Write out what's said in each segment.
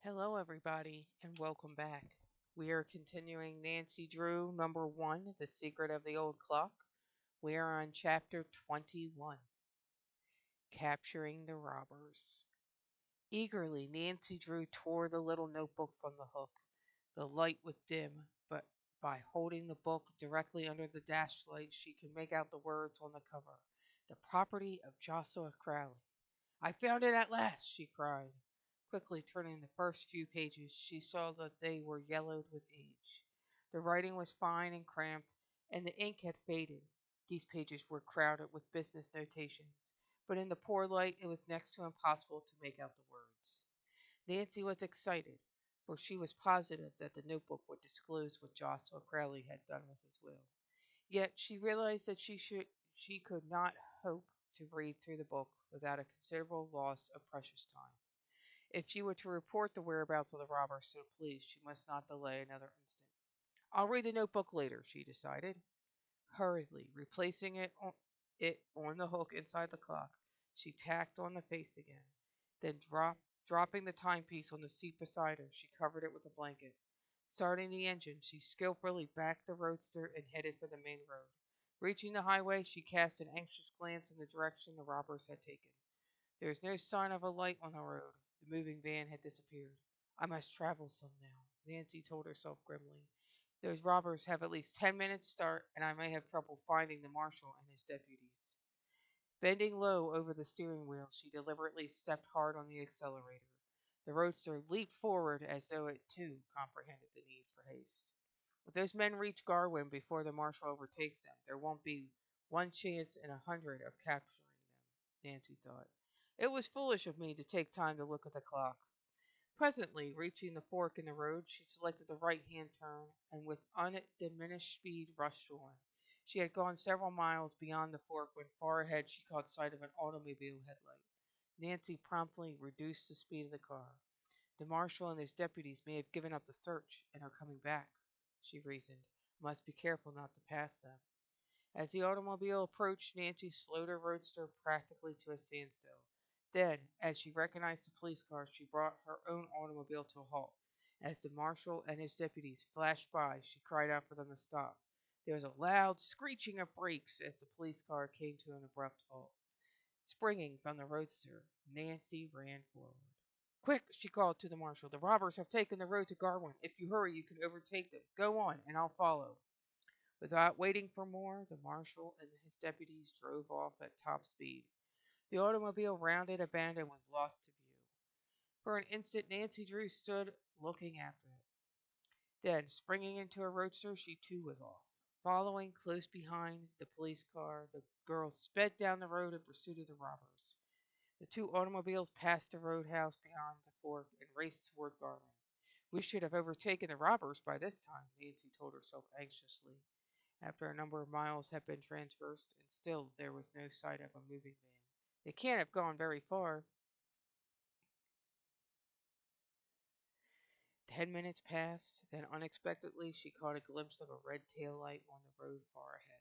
Hello, everybody, and welcome back. We are continuing Nancy Drew, number one, The Secret of the Old Clock. We are on chapter 21, Capturing the Robbers. Eagerly, Nancy Drew tore the little notebook from the hook. The light was dim, but by holding the book directly under the dashlight, she could make out the words on the cover: The Property of Joshua Crowley. "I found it at last!" she cried. Quickly turning the first few pages, she saw that they were yellowed with age. The writing was fine and cramped, and the ink had faded. These pages were crowded with business notations, but in the poor light it was next to impossible to make out the words. Nancy was excited, for she was positive that the notebook would disclose what Joshua Crowley had done with his will. Yet she realized that she could not hope to read through the book without a considerable loss of precious time. If she were to report the whereabouts of the robbers to the police, she must not delay another instant. "I'll read the notebook later," she decided. Hurriedly replacing it on the hook inside the clock, she tacked on the face again. Then dropping the timepiece on the seat beside her, she covered it with a blanket. Starting the engine, she skillfully backed the roadster and headed for the main road. Reaching the highway, she cast an anxious glance in the direction the robbers had taken. There was no sign of a light on the road. The moving van had disappeared. "I must travel some now," Nancy told herself grimly. "Those robbers have at least 10 minutes' start, and I may have trouble finding the marshal and his deputies." Bending low over the steering wheel, she deliberately stepped hard on the accelerator. The roadster leaped forward as though it, too, comprehended the need for haste. "If those men reach Garwin before the marshal overtakes them, there won't be one chance in 100 of capturing them," Nancy thought. "It was foolish of me to take time to look at the clock." Presently, reaching the fork in the road, she selected the right-hand turn, and with undiminished speed rushed on. She had gone several miles beyond the fork when far ahead she caught sight of an automobile headlight. Nancy promptly reduced the speed of the car. "The marshal and his deputies may have given up the search and are coming back," she reasoned. "I must be careful not to pass them." As the automobile approached, Nancy slowed her roadster practically to a standstill. Then, as she recognized the police car, she brought her own automobile to a halt. As the marshal and his deputies flashed by, she cried out for them to stop. There was a loud screeching of brakes as the police car came to an abrupt halt. Springing from the roadster, Nancy ran forward. "Quick!" she called to the marshal. "The robbers have taken the road to Garwin. If you hurry, you can overtake them. Go on, and I'll follow." Without waiting for more, the marshal and his deputies drove off at top speed. The automobile rounded a bend and was lost to view. For an instant Nancy Drew stood looking after it. Then, springing into her roadster, she too was off. Following close behind the police car, the girl sped down the road in pursuit of the robbers. The two automobiles passed the roadhouse beyond the fork and raced toward Garland. "We should have overtaken the robbers by this time," Nancy told herself anxiously, after a number of miles had been traversed, and still there was no sight of a moving van. "They can't have gone very far." 10 minutes passed, then unexpectedly she caught a glimpse of a red tail light on the road far ahead.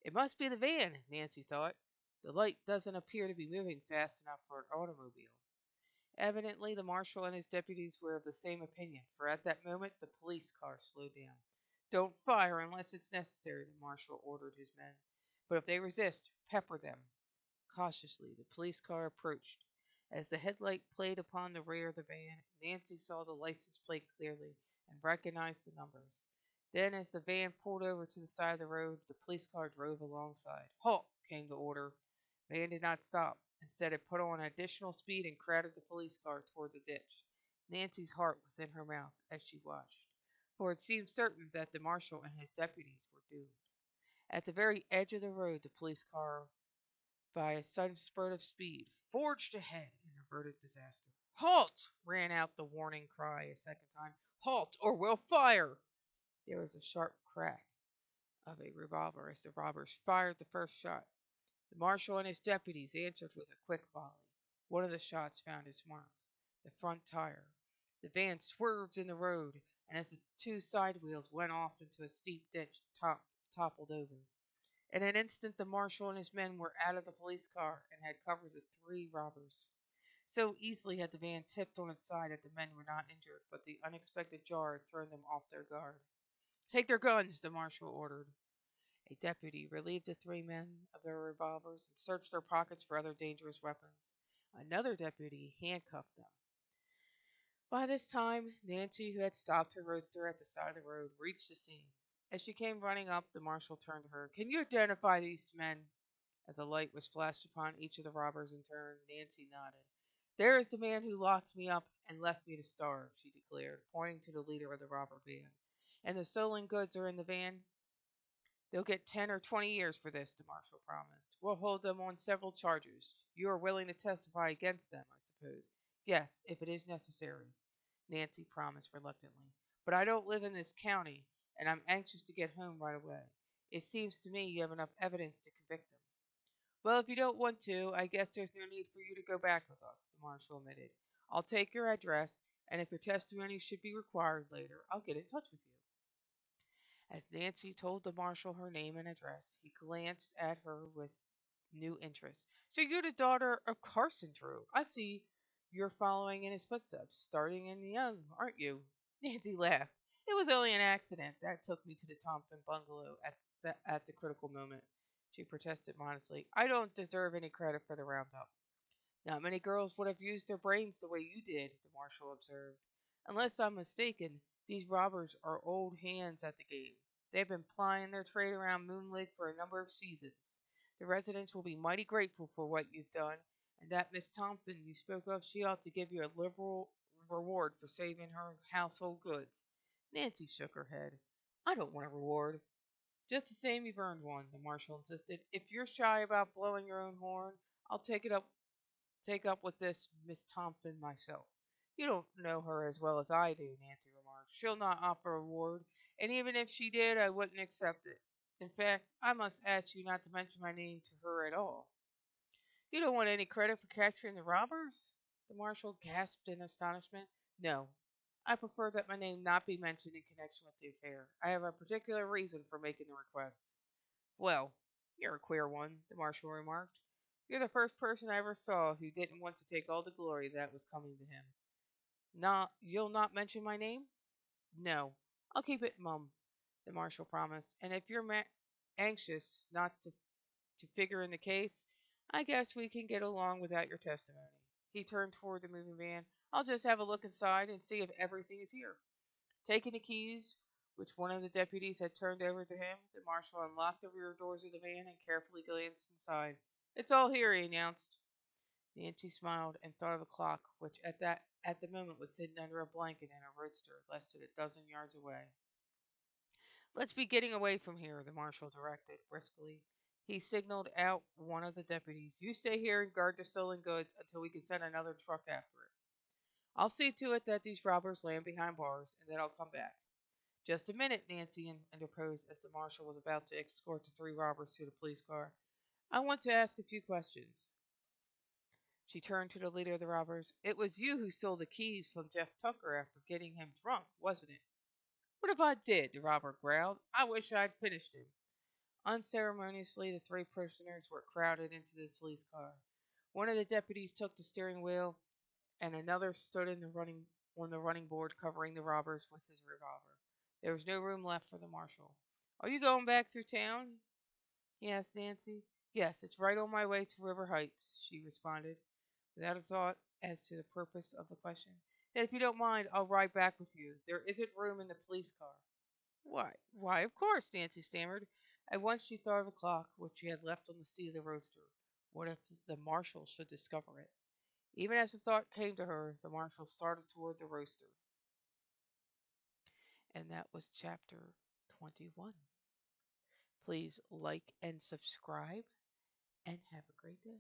"It must be the van," Nancy thought. "The light doesn't appear to be moving fast enough for an automobile." Evidently the marshal and his deputies were of the same opinion, for at that moment the police car slowed down. "Don't fire unless it's necessary," the marshal ordered his men. "But if they resist, pepper them." Cautiously the police car approached. As the headlight played upon the rear of the van, Nancy saw the license plate clearly and recognized the numbers. Then, as the van pulled over to the side of the road, the police car drove alongside. "Halt!" came the order. The van did not stop. Instead, it put on additional speed and crowded the police car towards a ditch. Nancy's heart was in her mouth as she watched, for it seemed certain that the marshal and his deputies were doomed. At the very edge of the road, the police car, by a sudden spurt of speed, forged ahead and averted disaster. "Halt!" rang out the warning cry a second time. "Halt, or we'll fire!" There was a sharp crack of a revolver as the robbers fired the first shot. The marshal and his deputies answered with a quick volley. One of the shots found its mark, the front tire. The van swerved in the road, and as the two side wheels went off into a steep ditch, toppled over. In an instant the marshal and his men were out of the police car and had covered the three robbers. So easily had the van tipped on its side that the men were not injured, but the unexpected jar had thrown them off their guard. Take their guns, the marshal ordered. A deputy relieved the three men of their revolvers and searched their pockets for other dangerous weapons. Another deputy handcuffed them. By this time, Nancy, who had stopped her roadster at the side of the road, reached the scene. As she came running up, the marshal turned to her. Can you identify these men? As a light was flashed upon each of the robbers in turn, Nancy nodded. There is the man who locked me up and left me to starve, she declared, pointing to the leader of the robber band. And the stolen goods are in the van? They'll get 10 or 20 years for this, the marshal promised. We'll hold them on several charges. You are willing to testify against them, I suppose. Yes, if it is necessary, Nancy promised reluctantly. But I don't live in this county, and I'm anxious to get home right away. It seems to me you have enough evidence to convict them. Well, if you don't want to, I guess there's no need for you to go back with us, the marshal admitted. I'll take your address, and if your testimony should be required later, I'll get in touch with you. As Nancy told the marshal her name and address, he glanced at her with new interest. So you're the daughter of Carson Drew. I see you're following in his footsteps, starting in young, aren't you? Nancy laughed. It was only an accident that took me to the Thompson bungalow at the critical moment. She protested modestly. I don't deserve any credit for the roundup. Not many girls would have used their brains the way you did, the marshal observed. Unless I'm mistaken, these robbers are old hands at the game. They've been plying their trade around Moon Lake for a number of seasons. The residents will be mighty grateful for what you've done, and that Miss Thompson you spoke of, she ought to give you a liberal reward for saving her household goods. Nancy shook her head. I don't want a reward. Just the same, you've earned one, the marshal insisted. If you're shy about blowing your own horn, I'll take up with this Miss Thompson myself. You don't know her as well as I do, Nancy remarked. She'll not offer a reward, and even if she did, I wouldn't accept it. In fact, I must ask you not to mention my name to her at all. You don't want any credit for capturing the robbers? The marshal gasped in astonishment. No, I prefer that my name not be mentioned in connection with the affair. I have a particular reason for making the request. Well, you're a queer one, the marshal remarked. You're the first person I ever saw who didn't want to take all the glory that was coming to him. You'll not mention my name? No, I'll keep it mum, the marshal promised. And if you're anxious not to figure in the case, I guess we can get along without your testimony. He turned toward the moving van. I'll just have a look inside and see if everything is here. Taking the keys, which one of the deputies had turned over to him, the marshal unlocked the rear doors of the van and carefully glanced inside. It's all here, he announced. Nancy smiled and thought of the clock, which at the moment was hidden under a blanket in a roadster less than a dozen yards away. Let's be getting away from here, the marshal directed briskly. He signaled out one of the deputies. You stay here and guard the stolen goods until we can send another truck after it. I'll see to it that these robbers land behind bars, and then I'll come back. Just a minute, Nancy interposed as the marshal was about to escort the three robbers to the police car. I want to ask a few questions. She turned to the leader of the robbers. It was you who stole the keys from Jeff Tucker after getting him drunk, wasn't it? What if I did? The robber growled. I wish I'd finished him. Unceremoniously, the three prisoners were crowded into the police car. One of the deputies took the steering wheel, and another stood on the running board covering the robbers with his revolver. There was no room left for the marshal. Are you going back through town? He asked Nancy. Yes, it's right on my way to River Heights, she responded, without a thought as to the purpose of the question. Then if you don't mind, I'll ride back with you. There isn't room in the police car. Why, of course, Nancy stammered. At once she thought of the clock, which she had left on the seat of the roadster. What if the marshal should discover it? Even as the thought came to her, the marshal started toward the roaster. And that was chapter 21. Please like and subscribe, and have a great day.